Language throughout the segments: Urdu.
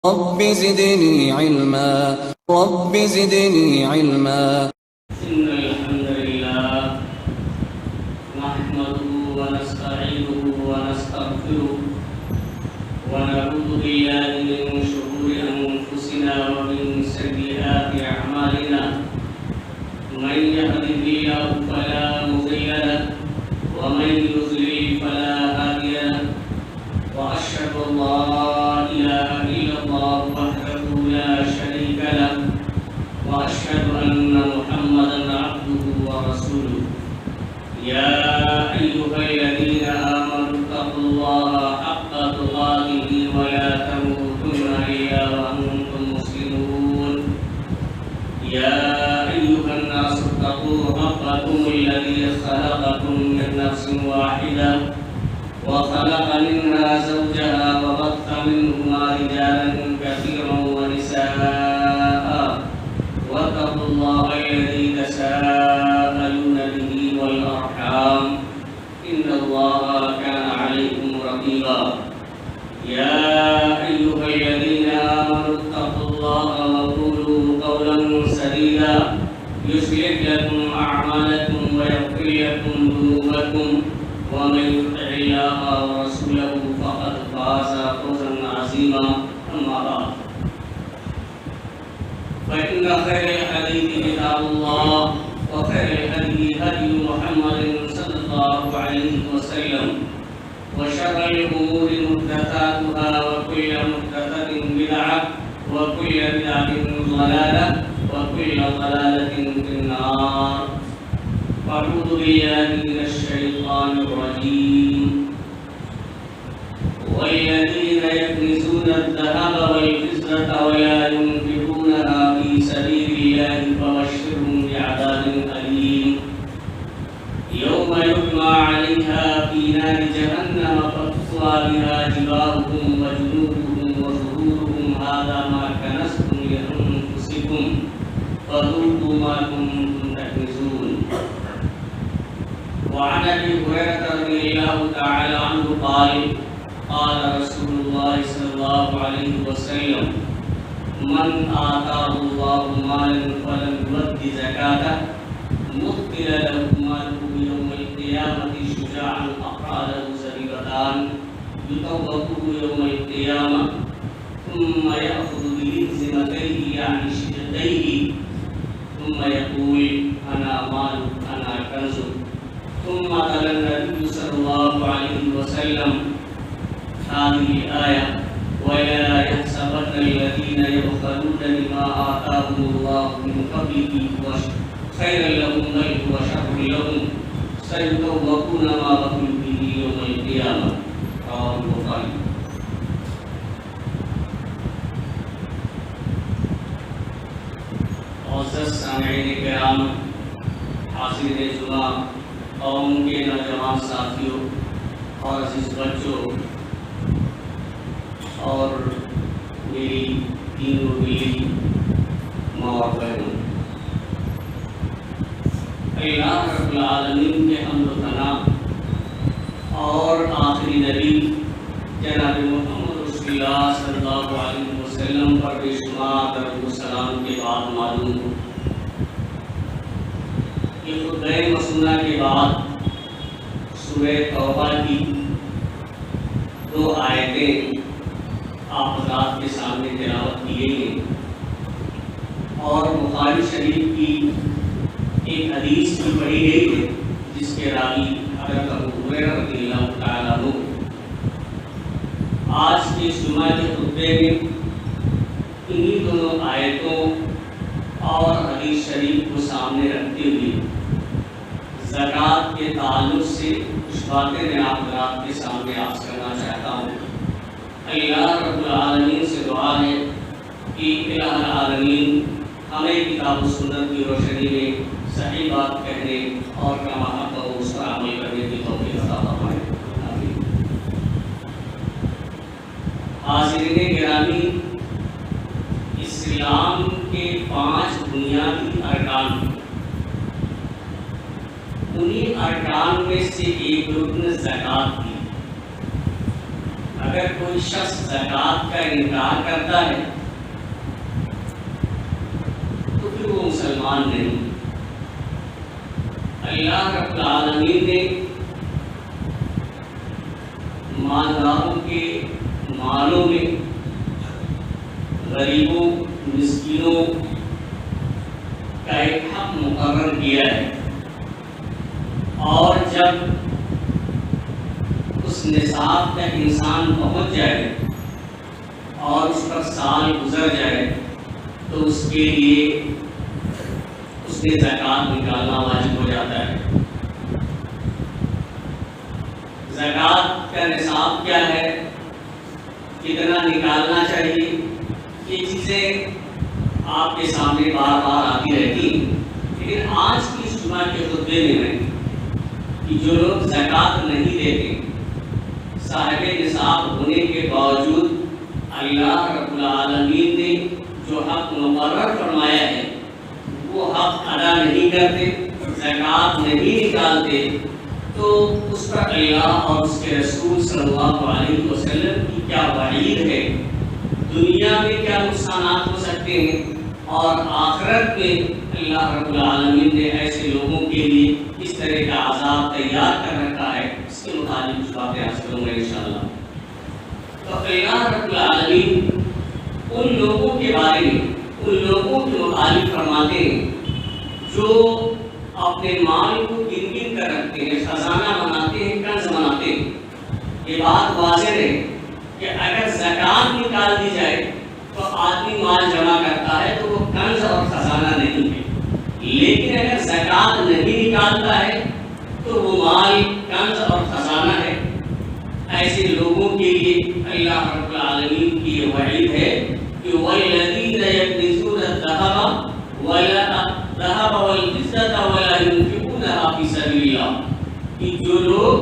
رب زدني علما رب زدني علما. إن الحمد لله نحمده ونستعينه ونستغفره ونعوذ بالله من شرور أنفسنا ومن سيئات أعمالنا. من يهده الله فلا مضل له ومن يضلل فلا هادي له. وأشهد أن لا إله إلا الله وحده لا شريك له وأشهد أن محمدا عبده ورسوله. يا أيها الذين آمنوا اتقوا الله حق تقاته ولا تموتن إلا وأنتم مسلمون. يا أيها الناس اتقوا ربكم الذي خلقكم من نفس واحدة وخلق منها زوجها وبث منهما رجالا كثيرا ونساء. واتقوا الله الذي تساءلون به والأرحام إن الله كان عليكم رقيبا. يا أيها الذين آمنوا اتقوا الله وقولوا قولا سديدا يصلح لكم أعمالكم ويغفر لكم ذنوبكم ومن يطع الله ورسوله فقد فاز فوزا عظيما. أما بعد فإن خير الحديث كتاب الله وخير الهدي هدي محمد صلى الله عليه وسلم وشر الأمور محدثاتها وكل محدثة بدعة وكل بدعة ضلالة وكل ضلالة في النار. أعوذ بالله من الشيطان الرجيم. والذين يكنزون الذهب والفضة ولا ينفقونها في سبيل الله فبشرهم بعذاب أليم يوم يحمى عليها في نار جهنم فتقوى بها جباههم وجنوبهم وظهورهم هذا ما كنزتم لأنفسكم فذوقوا ما كنتم تكنزون. وعن ابي هريره رضي الله تعالى عنه قال قال رسول الله صلى الله عليه وسلم من آتاه الله مالا فلم يؤد زكاته مثل له ماله يوم القيامة شجاعا أقرأ له زبيبتان يطوقه يوم القيامة ثم يأخذ بلزمتيه يعني شدتيه ثم يقول أنا مال أنا كنز. ثم تلا النبي صلى الله عليه وسلم هذه الآية ولا يحسبن الذين يبخلون بما آتاهم الله من فضله خيرا لهم بل هو شر لهم سيطوقون ما بخلوا به يوم القيامة. رواه البخاري. معزز سامعین کرام، حاضرین جمعہ، قوم کے نوجوان ساتھیوں اور عزیز بچوں اور میری تینوں بیوی ماں اور بہنوں، اللہ رب العالمین کے حمد و ثنا اور آخری نبی جناب محمد رسول اللہ صلی اللہ علیہ وسلم پر بے شمار درود و سلام کے بعد معلوم ہو کہ خطبہ مسنونہ کے بعد سورہ توبہ کی 2 آیتیں آپ حضرات کے سامنے تلاوت کی گئی ہیں اور بخاری شریف کی ایک حدیث بھی پڑھی گئی ہے جس کے راوی حضرت ابو ہریرہ رضی اللہ تعالیٰ عنہ. آج کے جمعہ کے خطبے میں انہی دونوں آیتوں اور حدیث شریف کو سامنے رکھتے ہوئے زکوٰۃ کے تعلق سے کچھ باتیں میں آپ حضرات کے سامنے عرض کرنا چاہتا ہوں. اللہ رب العالمین سے دعا ہے کہ الہ العالمین ہمیں کتاب و سنت کی روشنی میں صحیح بات کہنے اور کما حق و اس پر عمل کرنے کی توفیق عطا فرمائے. آمین. حاضرین گرامی، اسلام کے 5 بنیادی ارکان، انہی ارکان میں سے ایک رکن زکوٰۃ کی. اگر کوئی شخص زکوٰۃ کا انکار کرتا ہے تو پھر وہ مسلمان نہیں۔ اللہ رب العالمین نے مالداروں کے مالوں میں غریبوں مسکینوں کا ایک حق مقرر کیا ہے، اور جب اس نصاب تک انسان پہنچ جائے اور اس پر سال گزر جائے تو اس کے لیے اس نے زکوٰۃ نکالنا واجب ہو جاتا ہے۔ زکوٰۃ کا نصاب کیا ہے، کتنا نکالنا چاہیے، یہ چیزیں آپ کے سامنے بار بار آتی رہتی ہیں، لیکن آج کی اس جمعہ کے خطبے میں کہ جو لوگ زکوٰۃ نہیں دیتے صاحب نصاب ہونے کے باوجود اللہ رب العالمین نے جو حق مقرر فرمایا ہے وہ حق ادا نہیں کرتے، زکوٰۃ نہیں نکالتے، تو اس پر اللہ اور اس کے رسول صلی اللہ علیہ وسلم کی کیا وعید ہے، دنیا میں کیا نقصانات ہو سکتے ہیں، اور آخرت میں اللہ رب العالمین نے ایسے لوگوں کے لیے اس طرح کا عذاب تیار کر رکھا ہے، اس کے متعلق کچھ باتیں عرض کروں گا انشاءاللہ۔ تو اللہ رب العالمین ان لوگوں کے بارے میں، ان لوگوں کے متعلق فرماتے ہیں جو اپنے مال کو گن گن کر رکھتے ہیں، خزانہ بناتے ہیں، کنز بناتے ہیں۔ یہ بات واضح ہے کہ اگر زکوٰۃ نکال دی جائے تو آدمی مال جمع کرتا ہے تو وہ کنز اور خزانہ نہیں ہے، لیکن اگر زکوٰۃ نہیں نکالتا ہے تو وہ مال کنز اور خزانہ ہے۔ ایسے لوگوں کے لیے اللہ رب العالمین کی یہ وعید ہے کہ وَالَّذِينَ يَكْنِزُونَ الذَّهَبَ وَالْفِضَّةَ وَلَا يُنْفِقُونَهَا فِي سَبِيلِ اللَّهِ، کہ جو لوگ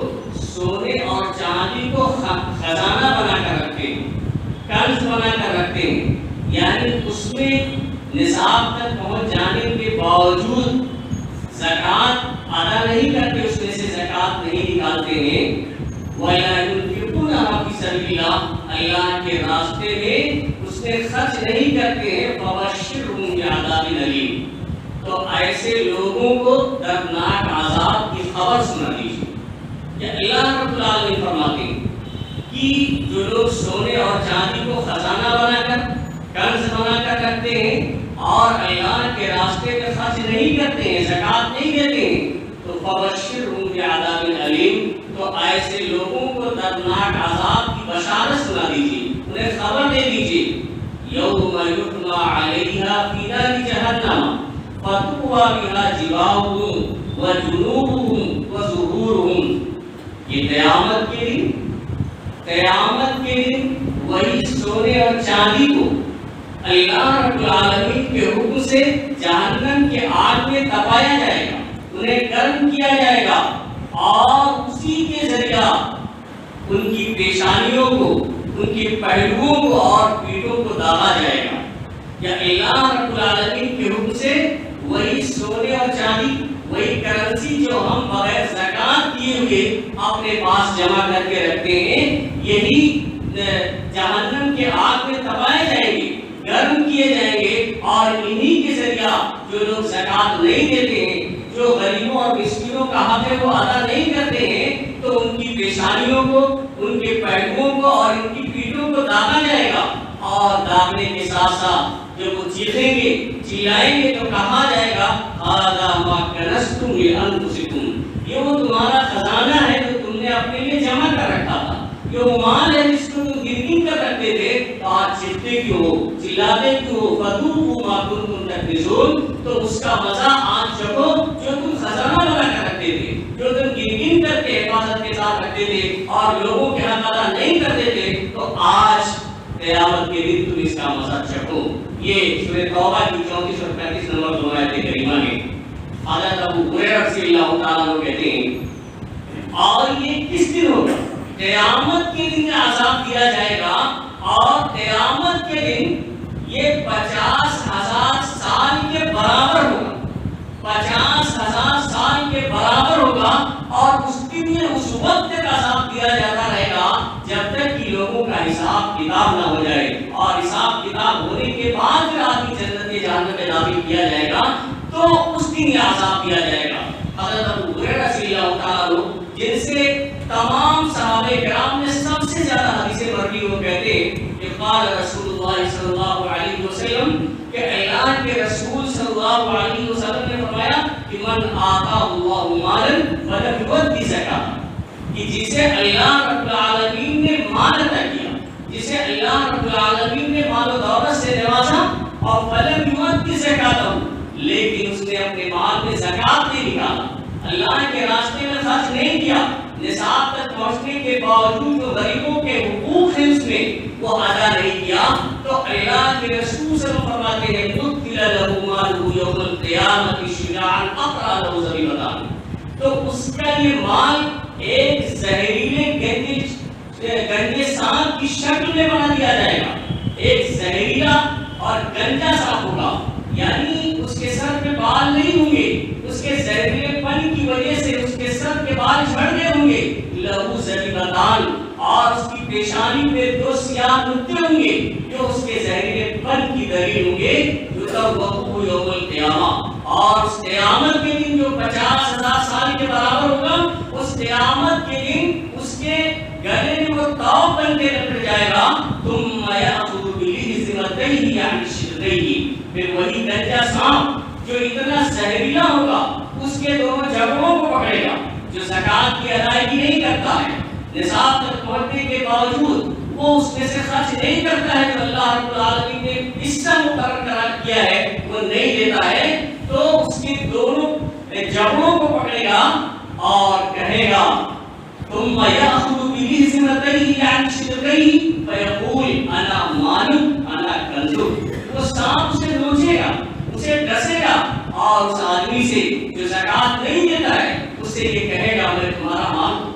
سونے اور چاندی کو خزانہ بنا کر رکھتے ہیں، کنز بنا کر رکھتے ہیں، یعنی اس میں نصاب تک پہنچ جانے کے باوجود زکوٰۃ ادا نہیں کرتے، اس میں سے زکوٰۃ نہیں نکالتے ہیں، وَلَا يُنْفِقُونَهَا فِي سَبِيلِ اللَّهِ، اللہ کے راستے میں اس میں خرچ نہیں کرتے ہیں، فَبَشِّرْهُم بِعَذَابٍ أَلِيمٍ، تو ایسے لوگوں کو دردناک عذاب کی خبر سنا دیجیے۔ یہ اللہ رب العالمین فرماتے ہیں کہ جو لوگ سونے اور چاندی کو خزانہ بنا کر کنز بنا کر رکھتے ہیں اور اللہ کے راستے میں خرچ نہیں کرتے ہیں، زکوٰۃ نہیں دیتے ہیں، تو فَبَشِّرْهُم بِعَذَابٍ أَلِيمٍ، تو ایسے لوگوں کو دردناک عذاب کی بشارت سنا دیجیے، انہیں خبر دے دیجیے۔ یوم یحمى علیہا فی نار جہنم فتقوی بہا جباہہم وجنوبہم وظہورہم، یہ قیامت کے دن وہی سونے اور چاندی کو اللہ رب العالمین کے حکم سے جہنم کے آگ میں تپایا جائے گا، انہیں گرم کیا جائے گا، اور اسی کے ذریعہ ان کی پیشانیوں کو، ان کے پہلوؤں کو اور پیٹھوں کو داغا جائے گا۔ یا اللہ رب العالمین کے حکم سے وہی سونے اور چاندی، وہی کرنسی جو ہم بغیر زکوٰۃ کیے ہوئے اپنے پاس جمع کر کے رکھتے ہیں، یہی جہنم کے آگ میں تپائے جائیں گے، گرم کیے جائیں گے، اور انہی کے ذریعہ جو لوگ زکوٰۃ نہیں دیتے ہیں، جو غریبوں اور مسکینوں کا حق ہے وہ ادا نہیں کرتے ہیں، تو ان کی پیشانیوں کو، ان کے پہلوؤں کو اور ان کی پیٹھوں کو داغا جائے گا، اور داغنے کے ساتھ ساتھ جب وہ چیخیں گے، چلائیں گے، تو کہا جائے گا ھذا ما کنزتم لانفسکم، یہ وہ تمہارا خزانہ ہے جو تم نے اپنے لیے جمع کر رکھا تھا، یہ وہ مال ہے جس کو تم گن کر رکھتے تھے، تو آج چیختے کیوں ہو، چلاتے کیوں ہو، فذوقوا ما کنتم تکنزون، تو اس کا مزہ آج چکھو جو تم خزانہ بنا کر رکھتے تھے، جو تم گن کر کے حفاظت کے ساتھ رکھتے تھے اور لوگوں کے حق ادا نہیں کرتے تھے، تو آج قیامت کے دن تم اس کا مزہ چکھو۔ یہ سورہ توبہ کی 34 اور 35 نمبر 2 آیت کریمہ ہے۔ حضرت ابو ہریرہ رضی اللہ تعالیٰ عنہ کہتے ہیں، اور یہ کس دن ہوگا؟ قیامت کے دن عذاب دیا جائے گا، اور قیامت کے دن یہ 50,000 سال کے برابر ہوگا، 50,000 سال کے برابر ہوگا، اور اس دن میں اس وقت تک عذاب دیا جاتا رہے گا جب تک کہ لوگوں کا عذاب ہونے کے بعد پھر آدمی جنت کے جہنم میں داخل کیا جائے گا تو اس دن یہ عذاب دیا جائے گا۔ حضرت ابو ہریرہ رضی اللہ تعالیٰ عنہ جن سے تمام صحابہ کرام نے سب سے زیادہ حدیثیں مروی، وہ کہتے ہیں کہ قال رسول اللہ صلی اللہ علیہ وسلم کہ اعلان کے رسول صلی اللہ علیہ وسلم نے فرمایا کہ من آتا اللہ مالا فلم یؤدی زکاۃ، کہ جسے اللہ رب العالمین نے مال عطا کیا، جسے اللہ رب العالمین نے مال و دولت سے نوازا اور فلم یؤدی زکاۃ، لیکن اس نے اپنے مال میں زکات نہیں نکالا، اللہ کے راستے میں خرچ نہیں کیا، نصاب تک پہنچنے کے باوجود جو غریبوں کے حقوق ہیں اس میں وہ ادا نہیں کیا، تو اللہ کے رسول صلی اللہ علیہ وسلم فرماتے ہیں مُدْخِلَ لَهُ مَالُهُ يَوْمَ الْقِيَامَةِ شُجَاعًا أَقْرَأَ لَهُ زَبِيبَتَانِ، تو اس کا یہ مال ایک زہریلے گندے سانپ کی شکل میں بنا دیا جائے گا، ایک زہریلا اور گنجا سانپ ہوگا، یعنی اس کے سر پہ بال نہیں ہوں گے، اس کے زہریلے پن کی وجہ سے اس کے سر کے بال جھڑ گئے ہوں گے، لہو زبیبتان، اور اس کی پیشانی پہ 2 سیاہ نقطے ہوں گے جو اس کے زہریلے پن کی دلیل ہوں گے، یطوقہ یوم القیامہ، اور اس قیامت کے دن جو 50,000 سال کے برابر ہوگا، اس قیامت کے دن اس کے گلے میں وہ تاؤ بن کے لپٹ جائے گا، ثم یأخذ بلحظمتیہ یعنی شدیہ، پھر وہی گنجا سانپ جو اتنا زہریلا ہوگا اس کے دونوں جبڑوں کو پکڑے گا، جو زکات کی ادائیگی نہیں کرتا ہے، نصاب تک پہنچنے کے باوجود وہ اس میں سے خرچ نہیں کرتا ہے جو اللہ رب العالمین نے حصہ مقرر قرار کیا ہے وہ نہیں دیتا ہے، تو اس کے دونوں جبڑوں کو پکڑے گا اور کہے گا ثم یأخذ بلحظمتیہ یعنی شدیہ فیقول انا مال انا کنز، وہ سانپ اسے نوچے گا، اسے ڈسے گا اور اس آدمی سے جو زکات نہیں دیتا ہے اس سے یہ کہے گا میں تمہارا مال ہوں،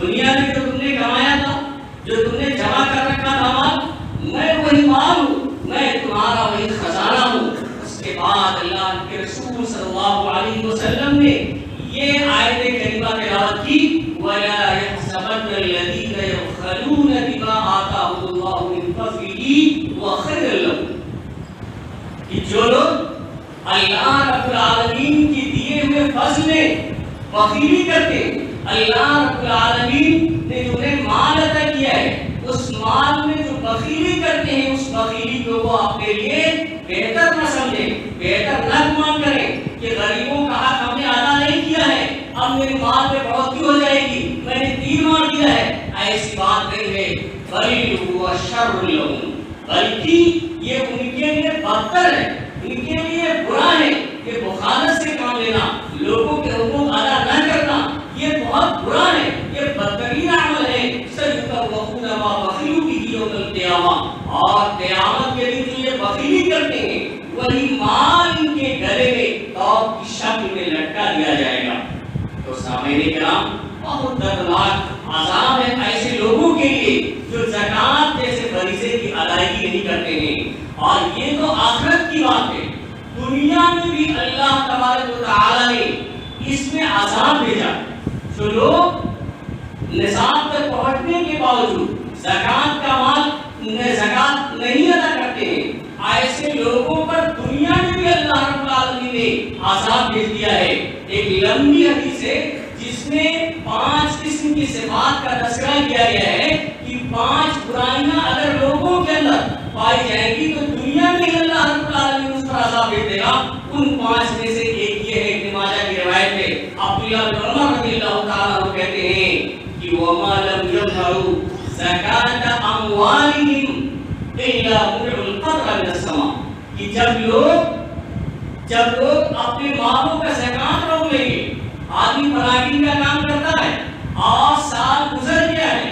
دنیا میں جو تم نے کمایا تھا، جو تم نے جمع کر رکھا تھا مال، میں وہی مال ہوں، میں تمہارا وہی خزانہ ہوں۔ اس کے بعد اللہ کے رسول صلی اللہ علیہ وسلم نے یہ آیت کریمہ تلاوت کی وَلَا يَحْسَبَنَّ الَّذِينَ يَبْخَلُونَ بِمَا آتَاهُمُ اللَّهُ مِنْ فَضْلِهِ وَخَيْرًا لَهُمْ، کہ جو لوگ اللہ رب العالمین کی دیے ہوئے فضل میں بخیلی کرتے ہیں، اللہ رب العالمین نے جو انہیں مال عطا کیا ہے اس مال میں جو بخیلی کرتے ہیں اس بخیلی کو وہ اپنے لیے بہتر نہ سمجھیں، بہتر نہ گمان کریں کہ غریبوں کا حق ہم نے ادا نہیں کیا ہے، اب میرے مال میں بڑھوتری ہو جائے گی، میں نے تیر مار دیا ہے، ایسی بات نہیں ہے، بل هو شر لهم، بلکہ یہ ان کے لیے بدتر ہے، ان کے لیے برا ہے کہ بخالت سے کام لینا، لوگوں کے حقوق ادا نہ کرنا، یہ بہت برا ہے، یہ بدترین عمل ہے، سَيُطَوَّقُونَ مَا بَخِلُوا بِهِ يَوْمَ الْقِيَامَةِ، اور قیامت کے دن جو یہ بخیلی کرتے ہیں وہی مال ان کے گلے میں توق کی شکل میں لٹکا دیا جائے گا۔ تو سامعین کرام، بہت دردناک عذاب ہے ایسے لوگوں کے لیے جو زکات جیسے فریضے کی ادائیگی نہیں کرتے ہیں، اور یہ تو آخرت کی بات ہے، دنیا میں بھی اللہ تبارک و تعالی نے اس میں عذاب بھیجا، جو لوگ نصاب تک پہنچنے کے باوجود زکات کا مال زکات نہیں ادا کرتے ہیں، ایسے لوگوں پر دنیا میں بھی اللہ رب العالمین نے عذاب بھیج دیا ہے۔ ایک لمبی حدیث ہے جس میں 5 قسم کی صفات کا تذکرہ کیا گیا ہے کہ 5 برائیاں اگر لوگوں کے اندر پائی جائیں گی تو دنیا میں اللہ رب العالمین اس پر عذاب بھیج دے گا۔ ان 5 میں سے ایک یہ ہے، ابن ماجہ کی روایت ہے، عبداللہ بن عمر رضی اللہ تعالیٰ عنہ کہتے ہیں کہ وَمَا لَمْ يَظْهَرُوا زَكَاةَ أَمْوَالِهِمْ إِلَّا مُنِعُوا الْقَطْرَ مِنَ السَّمَاءِ، کہ جب لوگ اپنے مالوں کا زکات روک لیں گے، آدمی پراگین کا کام کرتا ہے اور سال گزر گیا ہے،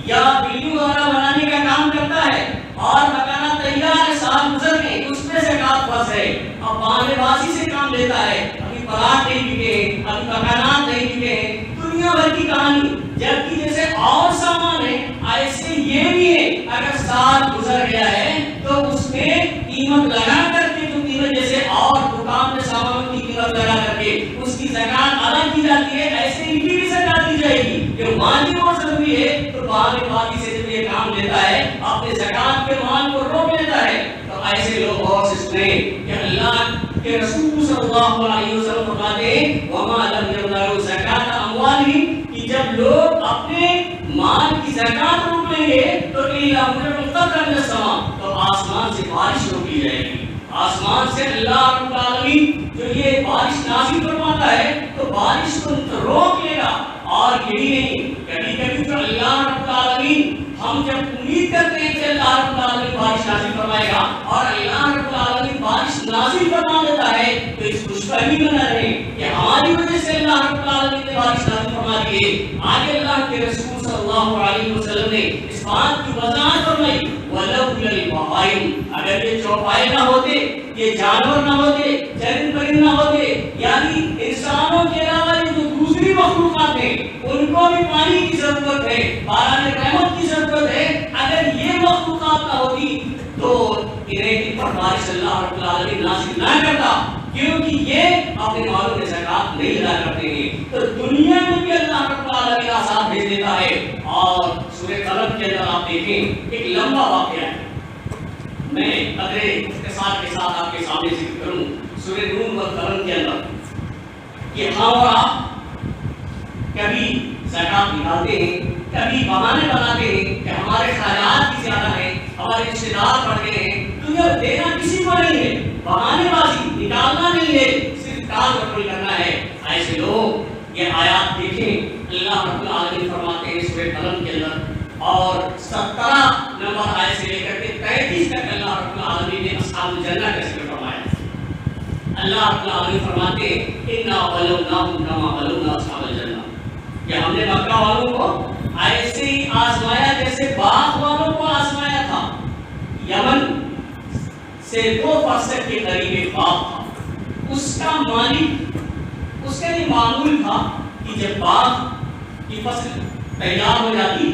یا بلڈنگ وغیرہ بنانے کا کام کرتا ہے اور مکانات تیار ہے، سال گزر گئے، اس میں زکات پھنس ہے، اب بہانے بازی سے کام لیتا ہے، ابھی پلاٹ نہیں بکے ہیں، ابھی مکانات نہیں بکے ہیں، دنیا بھر کی کہانی، جبکہ جیسے اور سامان ہے ایسے یہ بھی ہے، اگر سال گزر گیا ہے تو اس میں قیمت لگا کر کے جو قیمت جیسے اور دکان میں سامان کی قیمت لگا کر کے اس کی زکات ادا کی جاتی ہے، ایسے ان کی بھی زکات دی جائے گی۔ یہ واجب اور ضروری ہے، تو بہانے بازی سے جب یہ کام لیتا ہے، اپنے زکات کے مال کو روک لیتا ہے، تو ایسے لوگ غور سے سنیں کہ اللہ کہ رسول صلی اللہ علیہ وسلم فرماتے ہیں وما لم يمنعوا زکات اموالهم، کہ جب لوگ اپنے مال کی زکات روک لیں گے تو الا مطلقاً السماء، تو آسمان سے بارش روکی جائے گی، آسمان سے اللہ رب العالمین جو یہ بارش نازل فرماتا ہے تو بارش کو روک لے گا۔ اور یہی نہیں، کبھی کبھی تو اللہ رب العالمین ہم جب امید کرتے ہیں کہ اللہ رب العالمین بارش نازل فرمائے گا اور اللہ رب العالمین بارش نازل فرما دیتا ہے تو اس خوشخبری میں نہ رہیں کہ ہماری وجہ سے اللہ رب العالمین نے بارش نازل فرما دی ہے۔ آگے اللہ کے رسول صلی اللہ علیہ وسلم نے اس بات کی وضاحت فرمائی وَلَوْلَا الْبَهَائِمُ، اگر یہ چوپائے نہ ہوتے، یہ جانور نہ ہوتے، چرند پرند نہ ہوتے، یعنی انسانوں کے علاوہ جو دوسری مخلوقات ہیں ان کو بھی پانی کی ضرورت ہے، باران رحمت کی ضرورت ہے، اگر یہ مخلوقات نہ ہوتی تو انہیں ان پر بارش اللہ رب العالمین نازل نہ کرتا، کیونکہ یہ اپنے مالوں میں زکات نہیں ادا کرتے ہیں۔ تو دنیا میں بھی اللہ رب العالمین آسان بھیج دیتا ہے۔ اور سورہ قلم کے اندر آپ دیکھیں ایک لمبا واقعہ ہے، میں قدرے اختصار کے ساتھ آپ کے سامنے ذکر کروں۔ سورہ نون والقلم کے اندر کہ ہم اور آپ کبھی زکات نکالتے ہیں، کبھی بہانے بناتے ہیں کہ ہمارے خیالات بھی زیادہ ہیں، ہمارے رشتے دار بڑھ گئے ہیں، تو یہ دینا کسی کو نہیں ہے، بہانے بازی نکالنا نہیں ہے، صرف کام کنٹرول کرنا ہے۔ ایسے لوگ یہ آیات دیکھیں، اللہ رب العالمین فرماتے ہیں سورہ قلم کے اندر اور 17 نمبر آیت سے لے کر کے 33 تک اللہ رب العالمین نے اصحاب الجنہ کا ذکر فرمایا۔ اللہ رب العالمین فرماتے ہیں انا بلوناہم کما بلونا اصحاب الجنہ، کہ ہم نے مکہ والوں کو ایسے ہی آزمایا جیسے باغ والوں کو آزمایا تھا۔ یمن سے 2 فرسخ کے قریب ایک باغ تھا، اس کا مالک، اس کا یہ معمول تھا کہ جب باغ کی فصل تیار ہو جاتی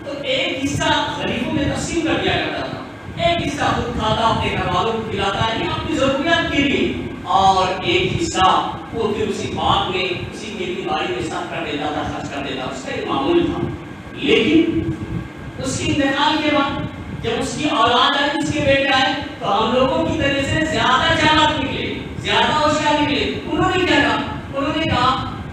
تو ایک حصہ غریبوں میں تقسیم کر دیا جاتا تھا، ایک حصہ خود کھاتا، اپنے گھر والوں کو کھلاتا ہے اپنی ضروریات کے لیے، اور ایک حصہ وہ پھر اسی باغ میں اسی کھیتی باڑی میں صرف کر دیتا تھا، خرچ کر دیتا، اس کا ایک معمول تھا۔ لیکن اس کے انتقال کے بعد جب اس کی اولاد آئی، اس کے بیٹے آئے، تو ہم لوگوں کی طرح سے زیادہ چالاک نکلے، زیادہ ہوشیار نکلے۔ انہوں نے کیا کہا؟ انہوں نے کہا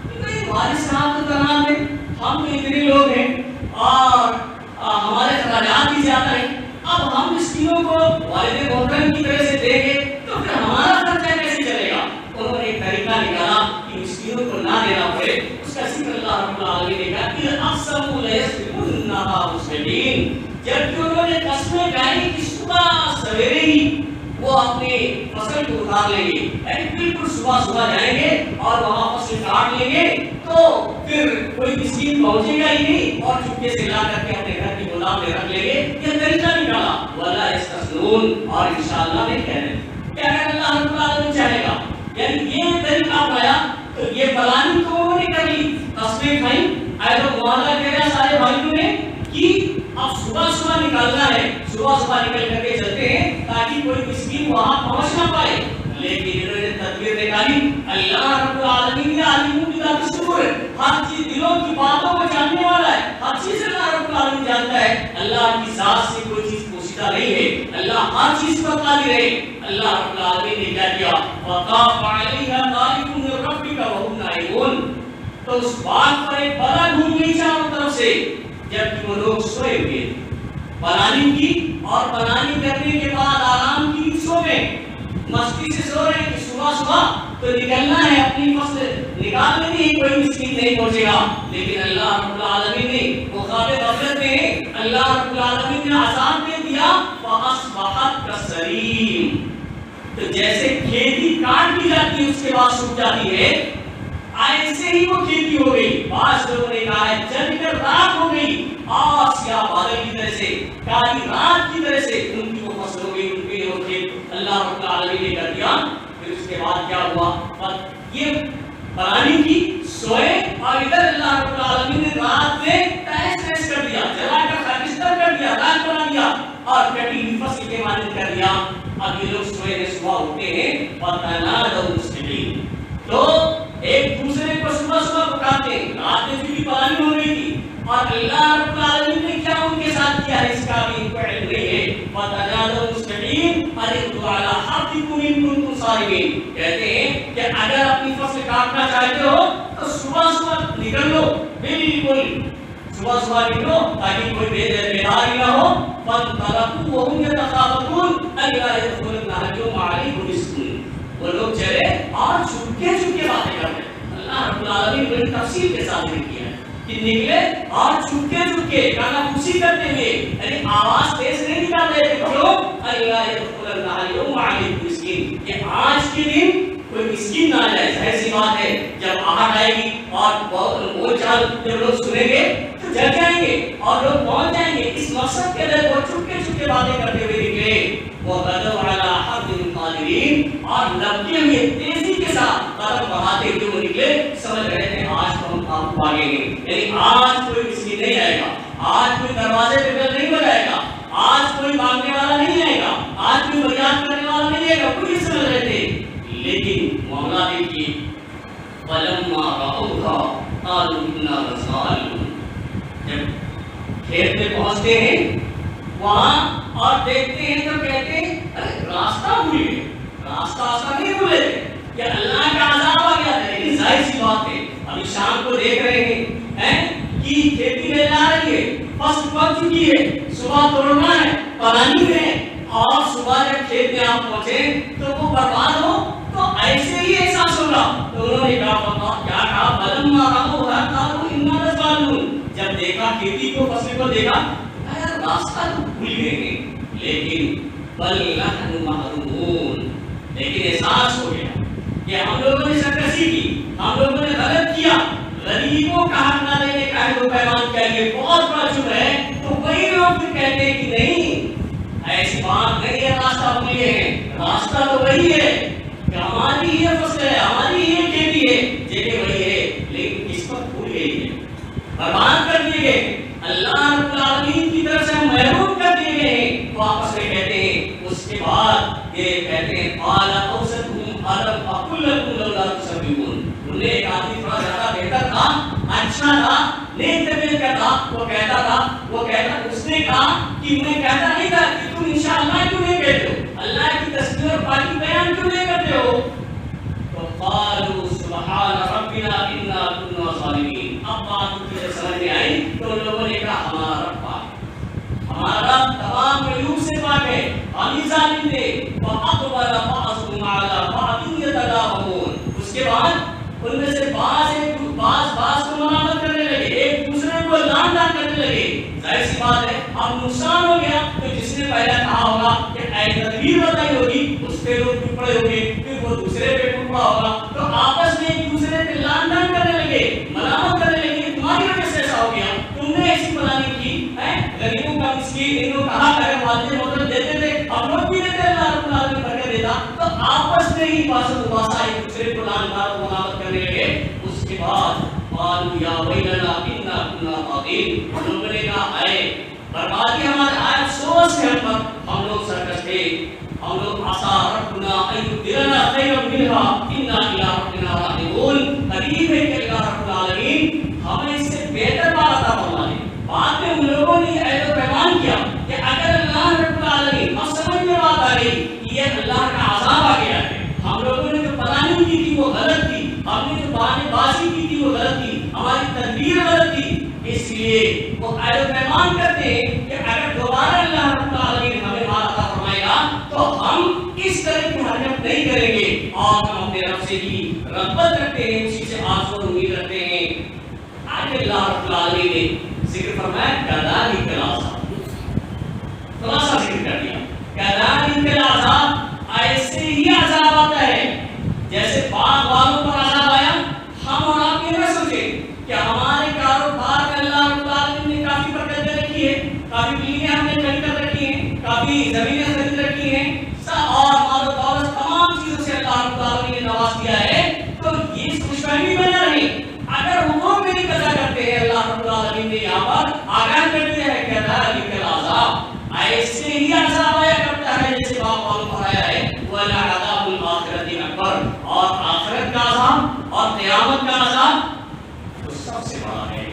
کہ وارث صاحب تو تنہا ہے، ہم تو اتنے لوگ ہیں اور ہمارے اخراجات بھی زیادہ ہیں، اب ہم مسکینوں کو والد محترم کی طرح سے دیں گے تو پھر ہمارا خرچہ کیسے چلے گا؟ انہوں نے ایک طریقہ نکالا کہ مسکینوں کو نہ دینا پڑے۔ اس کا ذکر اللہ رب العالمین نے کہا کہ اقسموا لیسبقنها مسلمین، جبکہ انہوں نے قسمیں کھائی کہ صبح سویرے ہی وہ اپنے فصل کو اتار لیں گے، یعنی بالکل صبح جائیں گے اور وہاں فصل کاٹ لیں گے تو پھر کوئی مسکین پہنچے گا ہی نہیں، اور چپکے سے لا کر کے اپنے گھر کی گودام میں رکھ لیں گے۔ یہ طریقہ نکالا ولا یستثنون، اور انشاءاللہ نہیں کہہ رہے کیا اگر اللہ رب العالمین چاہے گا، یعنی یہ طریقہ اپنایا تو یہ پلاننگ تو انہوں نے کر لی، قسمیں کھائیں، ایسا معاملہ کہہ رہا سارے بھائیوں نے کہ اب صبح نکالنا ہے، صبح نکل کر کے چلتے ہیں تاکہ کوئی مسکین وہاں پہنچ نہ پائے۔ لیکن انہوں نے تدبیر نکالی، اللہ رب العالمین عالم بذات الصدور، ہر چیز دلوں کی باتوں کو جاننے والا ہے، ہر چیز اللہ رب العالمین جانتا ہے، اللہ کی ذات سے کوئی چیز پوشیدہ نہیں ہے، اللہ ہر چیز پر قادر ہے۔ اللہ رب العالمین نے کیا کیا؟ وَطَافَ عَلَيْهَا طَائِفٌ مِّن رَّبِّكَ وَهُمْ نَائِمُونَ، تو اس بات پر ایک بلا گھوم گئی چاروں طرف سے، جبکہ وہ لوگ سوئے ہوئے، پلاننگ کی اور پلاننگ کرنے کے بعد آرام کی، سو گئے، مستی سے سو رہے ہیں کہ صبح تو نکلنا ہے، اپنی فصل نکال لینی ہے، کوئی مسکین نہیں پہنچے گا۔ لیکن اللہ رب العالمین نے خواب غفلت میں اللہ رب العالمین نے عذاب دے دیا، فَأَصْبَحَتْ كَالصَّرِيمِ، تو جیسے کھیتی کاٹ دی جاتی ہے اس کے بعد سوکھ جاتی ہے، ایسے ہی وہ کھیتی ہو گئی۔ بعض لوگوں نے کہا ہے جل کر رات ہو گئی، اور سیاہ بادل کی طرح سے، کالی رات کی طرح سے ان کی وہ فصل ہو گئی، ان کے وہ کھیت اللہ رب العالمین نے کر دیا۔ پھر اس کے بعد کیا ہوا؟ یہ پلاننگ کی، سوئے، اور ادھر اللہ رب العالمین نے رات میں تہس کر دیا، جلا کر خاکستر کر دیا، راکھ بنا دیا، اور کٹی ہوئی فصل کے مانند کر دیا۔ اب یہ لوگ سوئے نے صبح اٹھتے ہیں، فَتَنَادَوْا مُصْبِحِينَ، تو ایک دوسرے کو صبح پکارتے ہیں، رات میں بھی پلاننگ ہو رہی تھی، اور اللہ رب العالمین نے کیا ان کے ساتھ کیا ہے، اس اس کا بھی ان کو علم نہیں ہے. وَتَنَادَوْا مُسْتَقِيمٍ أَرِدُوا عَلَىٰ حَقِّكُمْ إِن كُنتُمْ صَارِمِينَ. کہتے ہیں کہ اگر اپنی فصل کاٹنا چاہتے ہو تو صبح صبح نکل لو, بالکل صبح صبح نکلو تاکہ کوئی بیداری نہ ہو. فَانْطَلَقُوا وَهُمْ يَتَخَافَتُونَ أَلَّا يَدْخُلَنَّهَا الْيَوْمَ عَلَيْكُمْ مِسْكِينٌ. وہ لوگ چلے اور چھپکے چھپکے باتیں کرتے ہیں. اللہ رب العالمین بڑی تفصیل کے ساتھ ذکر کیا ہے کہ نکلے اور چھپکے چھپکے کانا خوشی کرتے ہوئے, یعنی آواز تیز نہیں نکال رہے تھے. کیوں؟ أَلَّا يَدْخُلَنَّهَا الْيَوْمَ عَلَيْكُمْ مِسْكِينٌ, کہ آج کے دن کوئی مسکین نہ آ جائے. ظاہر سی بات ہے جب آہٹ آئے گی اور بہت بول چال جب لوگ سنیں گے تو جل جائیں گے اور لوگ پہنچ جائیں گے. اس مقصد کے اندر وہ چھپکے چھپکے باتیں کرتے ہوئے نکلے. وَغَدَوْا عَلَىٰ حَرْدٍ قَادِرِينَ, اور لبکے ہوئے تیزی کے ساتھ قدم بڑھاتے ہوئے وہ نکلے. سمجھ رہے تھے آج تو ہم آپ کو آگے گے, یعنی آج کوئی مسکین نہیں آئے گا, آج کوئی دروازے پہ بیل نہیں بجائے گا, آج کوئی مانگنے والا نہیں آئے گا, آج کوئی فریاد کرنے والا نہیں آئے گا. کوئی سمجھ رہے تھے. لیکن معاملہ دیکھیے, فَلَمَّا رَأَوْهَا قَالُوا إِنَّا لَضَالُّونَ. جب کھیت میں پہنچتے ہیں وہاں اور دیکھتے ہیں تو کہتے ہیں ارے راستہ بھول گئے. راستہ نہیں بھولے کہ اللہ کا عذاب آ گیا تھا. لیکن ظاہر سی بات ہے ابھی شام کو دیکھ رہے ہیں کہ کھیتی میں جا رہی ہے, فصل پک چکی ہے, صبح توڑنا ہے, پلانی ہے, اور صبح جب کھیت میں آپ پہنچے تو وہ برباد ہو تو ایسے ہی احساس ہوگا. تو انہوں نے کیا کہا, فَلَمَّا رَأَوْهَا قَالُوا إِنَّا لَضَالُّونَ. جب دیکھا کھیتی کو, فصل کو دیکھا, راستہ تو بھول گئے ہیں, لیکن بل نحن محرومون. لیکن احساس ہو گیا کہ ہم لوگوں نے سرکشی کی, ہم لوگوں نے غلط کیا, غریبوں کا حق نہ دینے کا عہد و پیمان کیا, یہ بہت بڑا جرم ہے. تو وہی لوگ پھر کہتے ہیں کہ نہیں ایسی بات نہیں ہے, راستہ بھول گئے ہیں. راستہ تو وہی ہے کہ ہماری یہ فصل ہے, ہماری یہ کھیتی ہے, جگہ وہی ہے, لیکن اس پر بھول گئی ہے, برباد کر دیے گئے, اللہ رب العالمین کی طرف سے محروم کر دیے گئے ہیں. وہ آپس میں کہتے ہیں. اس کے بعد یہ کہتے ہیں قال اوسطهم الم اقل لكم لولا تسبحون. انہوں نے ایک آدمی تھوڑا زیادہ بہتر تھا, اچھا تھا, نیک طبیعت کا تھا, وہ کہتا اس نے کہا کہ میں کہتا نہیں تھا کہ تم انشاءاللہ کیوں نہیں کہتے ہو, اللہ کی تسبیح اور پاکی بیان کیوں نہیں کرتے ہو. تو قالوا سبحان ربنا انا كنا ظالمین. اب بات مجھے سمجھ میں آئی تو ان لوگوں نے کہا ہمارا رب پاک, ہمارا رب تمام عیوب سے پاک ہے, ہم ہی ظالم تھے. فَأَقْبَلَ بَعْضُهُمْ عَلَىٰ بَعْضٍ يَتَلَاوَمُونَ. اس کے بعد ان میں سے بعض کو ملامت کرنے لگے, ایک دوسرے کو لعن کرنے لگے. ظاہر سی بات ہے اب نقصان ہو گیا. تو جس نے پہلے کہا ہوگا کہ اے تدبیر بتائی ہوگی, اس پہ لوگ ٹوٹ پڑے ہوں گے, پھر وہ دوسرے پہ ٹوٹ پڑا ہوگا, تو آپس میں ایک دوسرے پہ لعن کرنے لگے, ملامت کرنے لگے. تمہاری وجہ سے ایسا ہو گیا, تم نے ایسی فلانی کی ہے. غریبوں کا مسکین ان کو کہا اگر والدین مدد دیتے تھے, ہم لوگ بھی دیتے, اللہ رب العالمین برکت دیتا. تو آپس میں ہی باس مباحثہ ایک دوسرے کو لعن و ملامت کرنے لگے. اس کے بعد قالوا یا ویلنا انا كنا طاغین. لوگوں نے کہا اے بربادی ہمارے, آئے افسوس ہے ہم پر, ہم لوگ سرکش تھے, ہم لوگ عسى ربنا ان يبدلنا خيرا منها انا الى ربنا راغبون. قریب ہے کہ اللہ رب العالمین ہمیں اس سے بہتر بات عطا فرمائے. بعد میں ان لوگوں نے عہد و پیمان کیا کہ اگر اللہ رب العالمین, اب سمجھ میں بات آ گئی, یہ اللہ کا عذاب آ گیا ہے. ہم لوگوں نے جو پلاننگ کی تھی وہ غلط تھی, ہم نے جو بہانے بازی کی تھی وہ غلط تھی, ہماری تدبیر غلط تھی. اس لیے وہ عہد و پیمان کرتے ہیں کہ اگر دوبارہ اللہ رب العالمین ہمیں مال عطا فرمائے گا تو ہم اس طرح کی حرکت نہیں کریں گے, اور ہم اپنے رب سے ہی رغبت رکھتے ہیں, اسی سے آس اور امید رکھتے ہیں. آگے اللہ رب العالمین نے ذکر فرمایا کذالک العذاب, خلاصہ ذکر کر دیا. کذالک العذاب, ایسے ہی عذاب آتا ہے جیسے باغ والوں پر عذاب آیا. ہم اور آپ یہ نہ سوچیں کہ ہمارے کاروبار میں اللہ رب العالمین نے کافی برکت دے رکھی ہے, کافی بجلیاں ہم نے خرید کر رکھی ہیں, کافی زمینیں خرید رکھی ہیں, اور مال و دولت تمام چیزوں سے اللہ رب العالمین نے نواز دیا ہے. تو یہ خوش فہمی میں نہ رہے. اگر حقوق میں نہیں قضا کرتے ہیں, اللہ رب العالمین نے یہاں پر آگاہ کر دیا ہے کہ ذالک العذاب, ایسے ہی عذاب آیا کرتا ہے جیسے باغ والوں پر آیا ہے. وَلَعَذَابُ الْآخِرَةِ أَكْبَرُ, اور آخرت کا عذاب اور قیامت کا عذاب تو سب سے بڑا ہے.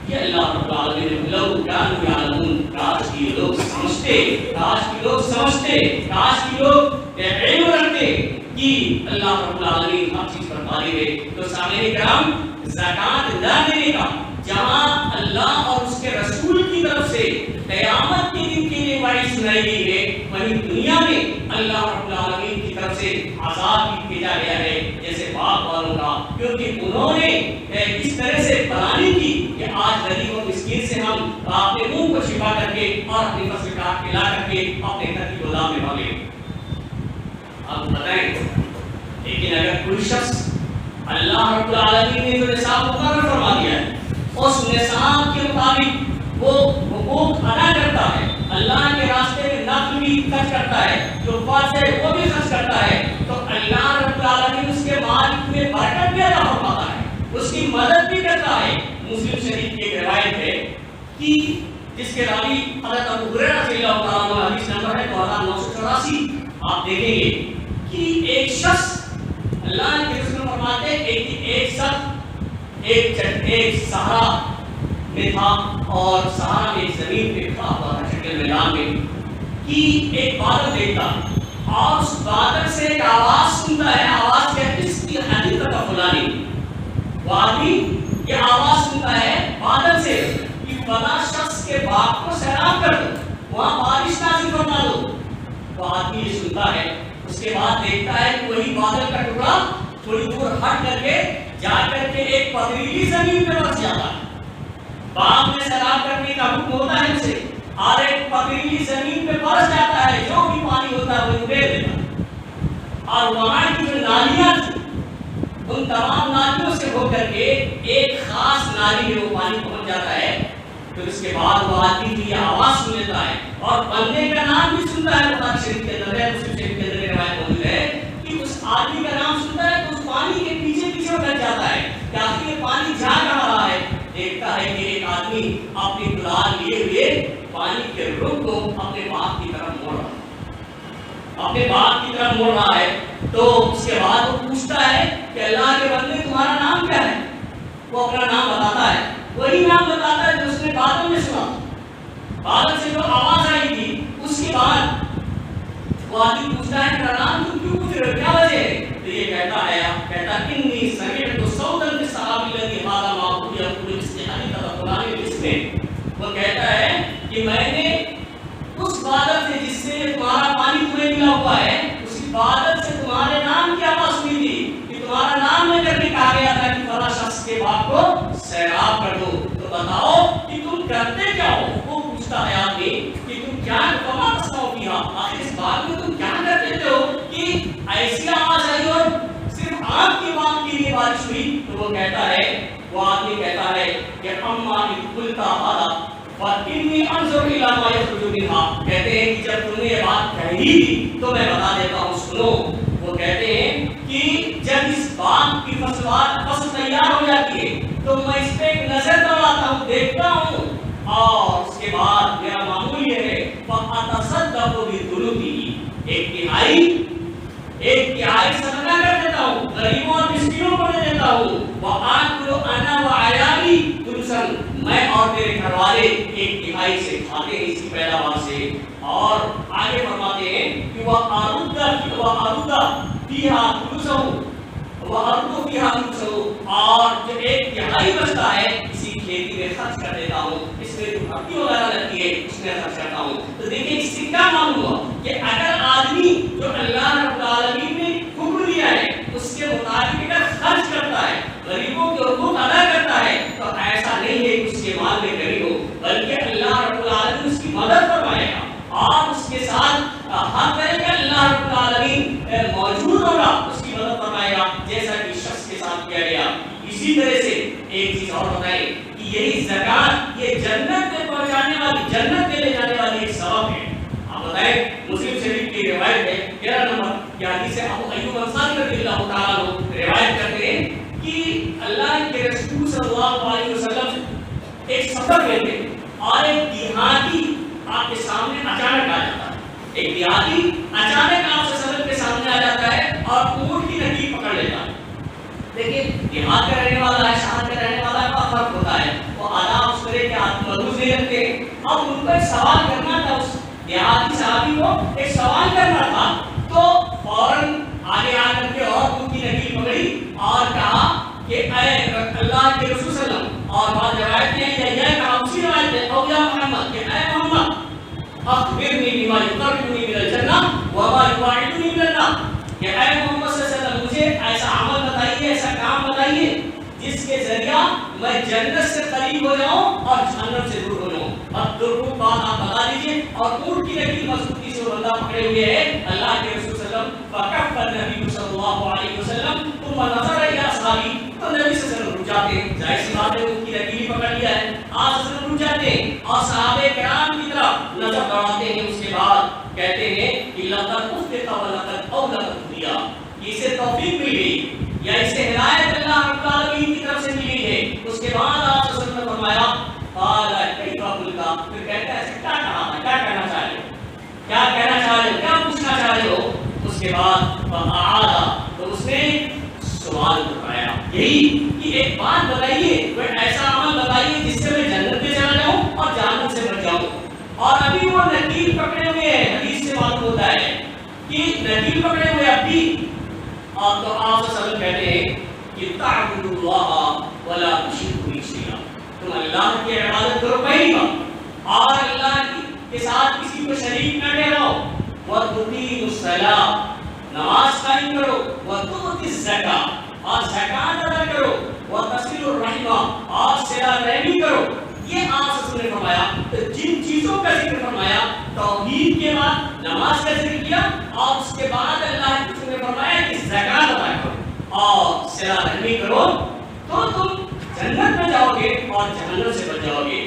یہ اللہ رب العالمین لو کانوا یعلمون, کاش یہ لوگ سمجھتے، کاش کہ لوگ سمجھتے، کاش کہ لوگ علم رکھتے کہ اللہ رب العالمین ہر چیز پر قادر ہے۔ تو سامعین کرام، زکوٰۃ نہ دینے کا جہاں اللہ اور اس کے رسول کی طرف سے قیامت کے دن کے لیے وعید سنائی گئی ہے، وہیں دنیا میں اللہ رب العالمین کی طرف سے عذاب بھی بھیجا گیا ہے، جیسے باغ والوں کا، کیونکہ انہوں نے اس طرح سے پلاننگ کی کہ آج غریب اور مسکین سے ہم اپنے منہ کو چھپا کر کے اور اپنی فصل کاٹ کے لا کر کے اپنے گھر کی گودام میں بھاگے۔ آپ بتائیں، لیکن اگر کوئی شخص اللہ رب العالمین نے جو نصاب مقرر فرما دیا ہے اس نصاب کے مطابق وہ حقوق ادا کرتا ہے، اللہ کے راستے میں نفل بھی خرچ کرتا ہے، جو فرض ہے وہ بھی خرچ کرتا ہے، تو اللہ رب العالمین اس کے مال میں برکت بھی عطا فرماتا ہے، اس کی مدد بھی کرتا ہے۔ مسلم شریف کی ایک روایت ہے کہ جس کے راوی حضرت ابو ہریرہ رضی اللہ تعالیٰ عنہ، حدیث نمبر ہے 2984، آپ دیکھیں گے کہ ایک شخص، اللہ کے رسول فرماتے ہیں ایک شخص ایک صحرا میں تھا اور صحرا میں ایک زمین پہ کھڑا ہوا تھا شکل میدان میں کہ ایک بادل دیکھتا اور اس بادل سے ایک آواز سنتا ہے، آواز کہتی ہے اس کی حقیقت کا فلانی، وہ آدمی یہ آواز سنتا ہے بادل سے کہ فلاں شخص کے باغ کو سیراب کر دو، وہاں بارش نازل فرما دو۔ وہ آدمی یہ سنتا ہے، اس کے بعد دیکھتا ہے کہ وہی بادل کا ٹکڑا تھوڑی دور ہٹ کر کے جا کر کے ایک پتھریلی زمین پہ برس جاتا ہے۔ باغ میں سیراب کرنے کا حکم ہوتا ہے اسے، اور ایک پتھریلی زمین پہ برس جاتا ہے، جو بھی پانی ہوتا ہے وہ ڈوبے دیتا ہے، اور وہاں کی جو نالیاں تھیں ان تمام نالیوں سے ہو کر کے ایک خاص نالی میں وہ پانی پہنچ جاتا ہے۔ پھر اس کے بعد وہ آدمی کی یہ آواز سن لیتا ہے اور بندے کا نام بھی سنتا ہے، بخاری شریف کے اندر ہے، مسلم شریف کے اندر روایت موجود ہے کہ اس آدمی کا نام سنتا ہے تو اس پانی کے پیچھے پیچھے بچ جاتا ہے کہ آخر یہ پانی جا رہا ہے، دیکھتا ہے کہ ایک آدمی اپنی کلال لیے ہوئے پانی کے رخ کو اپنے باغ کی طرف موڑ رہا ہے، اپنے باغ کی طرف موڑ رہا ہے۔ تو اس کے بعد وہ پوچھتا ہے کہ اللہ کے بندے تمہارا نام کیا ہے؟ وہ اپنا نام بتاتا ہے، وہی نام بتاتا ہے جو اس نے بادل میں سنا، بادل سے جو آواز آئی تھی۔ اس کے بعد وہ آدمی پوچھتا ہے میرا نام تم کیوں پوچھ رہے ہو، کیا وجہ ہے؟ تو یہ کہتا ہے انی سمعت صوتا بالصحابی الذی هذا معبود یقول اس کے حدیث قرآن اس میں وہ کہتا ہے کہ میں نے اس بادل سے جس سے تمہارا پانی تمہیں ملا ہوا ہے، اسی بادل سے تمہارے نام کی آواز سنی تھی کہ تمہارا نام لے کر کے کہا گیا تھا کہ فلاں شخص کے باغ کو سیراب کر دو، تو بتاؤ کہ تم کرتے کیا ہو؟ وہ پوچھتا ہے آدمی کہ تم کیا فما تصنعوا فیہا، آخر اس باغ میں تم کیا کرتے ہو کہ ایسی آواز آئی اور صرف آپ کی بات کے لیے بارش ہوئی؟ تو وہ کہتا ہے، وہ آدمی کہتا ہے کہ اما ان قلت ھذا فانی انظر الی ما یخرج منها، کہتے ہیں کہ جب تم نے یہ بات کہی تھی تو میں بتا دیتا ہوں سنو۔ وہ کہتے ہیں کہ جب اس باغ کی فصل تیار ہو جاتی ہے تو میں اس پہ ایک نظر ڈالتا ہوں، دیکھتا ہوں، اور اس کے بعد میرا معمول یہ ہے فاتصدق بذنوبہ، ایک تہائی صدقہ کر دیتا ہوں، غریبوں اور مسکینوں کو دے دیتا ہوں، وآکل انا وعیالی خمسا، میں اور میرے گھر والے ایک تہائی سے کھاتے ہیں اس کی پیداوار سے۔ اور آگے فرماتے ہیں کہ وَأَرُدَّ فِيهَا خُمُسَهُ، اور جو ایک تہائی بچتا ہے اسی کھیتی میں خرچ کر دیتا ہوں، اس میں جو مٹی وغیرہ لگتی ہے اس میں خرچ کرتا ہوں۔ تو دیکھیں اس سے کیا معلوم ہوا کہ اگر آدمی جو اللہ رب العالمین نے حکم دیا ہے اس کے مطابق اگر خرچ کرتا ہے، غریبوں کے حقوق ادا کرتا ہے، تو ایسا نہیں ہے کہ اس کے مال میں کمی ہو، بلکہ اللہ رب العالمین اس کی مدد فرمائے گا اور اس کے ساتھ ہر طرح کا اللہ رب العالمین موجود ہوگا، اس کی مدد فرمائے گا، جیسا کہ شخص کے ساتھ کیا گیا۔ اسی طرح سے ایک چیز اور بتائیں کہ یہی زکوٰۃ یہ جنت میں پہنچانے والی، جنت میں لے جانے والی ایک سبب ہے۔ آپ بتائیں، مسلم شریف کی روایت ہے 13 نمبر یا حدیث ابو ایوب انصاری رضی اللہ تعالیٰ عنہ روایت کرتے ہیں کہ اللہ کے رسول صلی اللہ علیہ وسلم ایک سفر میں تھے اور ایک دیہاتی آپ کے سامنے اچانک آ جاتا ہے، ایک دیہاتی اچانک آپ سے سفر کے سامنے آ جاتا ہے اور اونٹ کی نگی پکڑ لیتا ہے۔ دیکھیں دیہات کا رہنے والا ہے، شہر کا رہنے والا کا فرق ہوتا ہے، وہ آداب اس طرح کے ملوث نہیں رکھتے۔ اب ان کو ایک سوال کرنا تھا اس دیہات ایک سوال کرنا تھا تو فوراً آگے آ کر کے اور ان کی نکیل پکڑی اور کہا کہ اے اللہ کے رسول صلی اللہ علیہ وسلم، اور بعض روایت میں یہ کہا اسی روایت میں، او یا محمد، کہ اے محمد اخبرنی بما یقربنی من الجنہ وما یبعدنی من النار، کہ اے محمد صلی اللہ علیہ وسلم مجھے ایسا عمل بتائیے، ایسا کام بتائیے جس کے ذریعہ میں جنت سے قریب ہو جاؤں اور جہنم سے دور ہو جاؤں۔ اب دو بات آپ بتا دیجیے۔ اور اونٹ کی نکیل مضبوطی سے وہ بندہ پکڑے ہوئے ہے اللہ کے رسول صلی اللہ علیہ وسلم، فکف النبی صلی اللہ علیہ وسلم ثم نظر الی اصحابہ، تو نبی صلی اللہ علیہ وسلم رک جاتے ہیں، ظاہر سی بات ہے اونٹ کی نکیل پکڑ لیا ہے، آپ صلی اللہ علیہ وسلم رک جاتے ہیں اور صحابہ کرام کی طرف نظر دوڑاتے ہیں، اس کے بعد کہتے ہیں کہ لقد افلح ولقد اولقت دیا، اسے توفیق مل گئی یا اسے ہدایت اللہ رب العالمین کی طرف سے ملی ہے۔ اس کے بعد آپ صلی اللہ علیہ وسلم نے فرمایا قال کیف قلت، پھر کہتا ہے کیا کہا تھا، کیا کہنا چاہ رہے ہو، کیا کہنا چاہ رہے ہو، کیا پوچھنا چاہ رہے ہو۔ اس کے بعد فاعاد، تو اس نے سوال اٹھایا یہی کہ ایک بات بتائیے، کوئی ایسا عمل بتائیے جس سے میں جنت میں چلا جاؤں اور جہنم سے بچ جاؤں۔ اور ابھی وہ نکیل پکڑے ہوئے ہیں، حدیث سے معلوم ہوتا ہے کہ نکیل پکڑے ہوئے اب بھی، اور تو آپ صلی اللہ علیہ وسلم کہتے ہیں کہ تعبد اللہ ولا تشرک به شیئا، تم اللہ کی عبادت کرو پہلی بات، اور اللہ کے ساتھ کسی کو شریک نہ ٹھہراؤ، وتقیموا الصلاۃ، نماز قائم کرو، وتؤتوا الزکاۃ، اور زکات ادا کرو، وتصلوا الرحمہ، اور صلہ رحمی کرو۔ یہ آپ سے نے فرمایا، تو جن چیزوں کا ذکر فرمایا، توحید کے بعد نماز کا ذکر کیا، اور اس کے بعد اللہ کے رسول نے فرمایا کہ زکات ادا کرو اور صلہ رحمی کرو، تو تم جنت میں جاؤ گے اور جہنم سے بچ جاؤ گے۔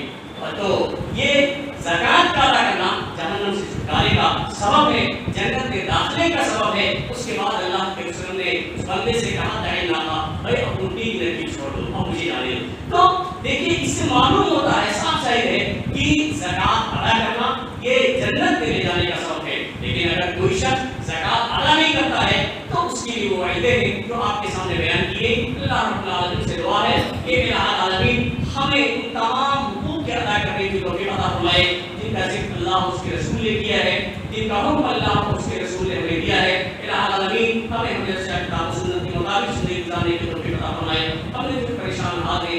تو یہ زکات کا ادا کرنا جہنم سے چھٹکارے کا سبب ہے، جنت میں داخلے کا سبب ہے۔ اس کے بعد اللہ کے رسول نے اس بندے سے کہا دعی نہ تھا بھائی اپنی دین نکیل چھوڑ دو، اب مجھے جانے دو۔ تو دیکھیے اس سے معلوم ہوتا ہے، صاف ظاہر ہے کہ زکات ادا کرنا یہ جنت میں لے جانے کا سبب ہے۔ لیکن اگر کوئی شخص زکات ادا نہیں کرتا ہے تو اس کے لیے وہ وعدے ہیں جو آپ کے سامنے بیان کیے۔ اللہ رب العالمین سے دعا ہے کہ الہ العالمین ہمیں ان تمام حقوق کے ادا کرنے کی توفیق عطا فرمائے جن کا ذکر اللہ اس کے رسول نے کیا ہے، جن کا حکم اللہ اس کے رسول نے ہمیں دیا ہے۔ الہ العالمین ہمیں ہمیشہ کتاب و سنت کے مطابق زندگی گزارنے کی توفیق عطا فرمائے۔ ہم نے جو پریشان حال ہیں